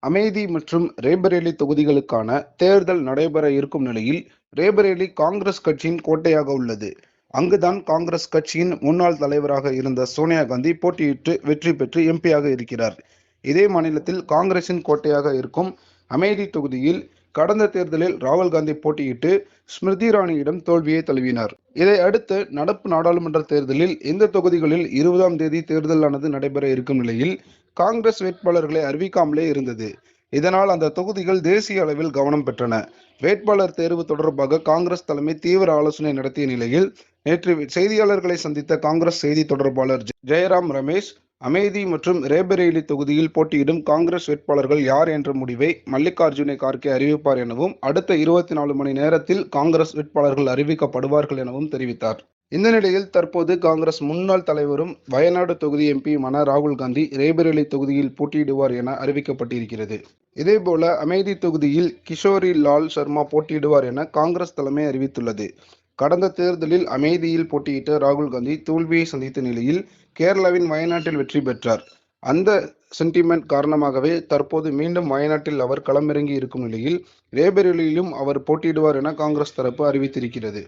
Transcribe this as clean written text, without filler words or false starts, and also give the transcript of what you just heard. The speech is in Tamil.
அமேதி மற்றும் ரேபரேலி தொகுதிகளுக்கான தேர்தல் நடைபெற இருக்கும் நிலையில் ரேபரேலி காங்கிரஸ் கட்சியின் கோட்டையாக உள்ளது. அங்குதான் காங்கிரஸ் கட்சியின் முன்னாள் தலைவராக இருந்த சோனியா காந்தி போட்டியிட்டு வெற்றி பெற்று எம்பியாக இருக்கிறார். இதே மாநிலத்தில் காங்கிரசின் கோட்டையாக இருக்கும் அமேதி தொகுதியில் கடந்த தேர்தலில் ராகுல் காந்தி போட்டியிட்டு ஸ்மிருதி இரானியிடம் தோல்வியை தழுவினார். இதை அடுத்து நடப்பு நாடாளுமன்ற தேர்தலில் இந்த தொகுதிகளில் 20ஆம் தேதி தேர்தலானது நடைபெற இருக்கும் நிலையில் காங்கிரஸ் வேட்பாளர்களை அறிவிக்காமலே இருந்தது. இதனால் அந்த தொகுதிகள் தேசிய அளவில் கவனம் பெற்றன. வேட்பாளர் தேர்வு தொடர்பாக காங்கிரஸ் தலைமை தீவிர ஆலோசனை நடத்திய நிலையில் நேற்று செய்தியாளர்களை சந்தித்த காங்கிரஸ் செய்தி தொடர்பாளர் ஜெயராம் ரமேஷ், அமேதி மற்றும் ரேபரேலி தொகுதியில் போட்டியிடும் காங்கிரஸ் வேட்பாளர்கள் யார் என்ற முடிவை மல்லிகார்ஜுன கார்கே அறிவிப்பார் எனவும், அடுத்த 24 மணி நேரத்தில் காங்கிரஸ் வேட்பாளர்கள் அறிவிக்கப்படுவார்கள் எனவும் தெரிவித்தார். இந்த நிலையில் தற்போது காங்கிரஸ் முன்னாள் தலைவரும் வயநாடு தொகுதி எம்பியுமான ராகுல் காந்தி ரேபரேலி தொகுதியில் போட்டியிடுவார் என அறிவிக்கப்பட்டிருக்கிறது. இதேபோல அமேதி தொகுதியில் கிஷோரி லால் சர்மா போட்டியிடுவார் என காங்கிரஸ் தலைமை அறிவித்துள்ளது. கடந்த தேர்தலில் அமேதியில் போட்டியிட்ட ராகுல் காந்தி தோல்வியை சந்தித்த நிலையில் கேரளாவின் வயநாட்டில் வெற்றி பெற்றார். அந்த சென்டிமெண்ட் காரணமாகவே தற்போது மீண்டும் வயநாட்டில் அவர் களமிறங்கி இருக்கும் நிலையில் ரேபரேலியிலும் அவர் போட்டியிடுவார் என காங்கிரஸ் தரப்பு அறிவித்திருக்கிறது.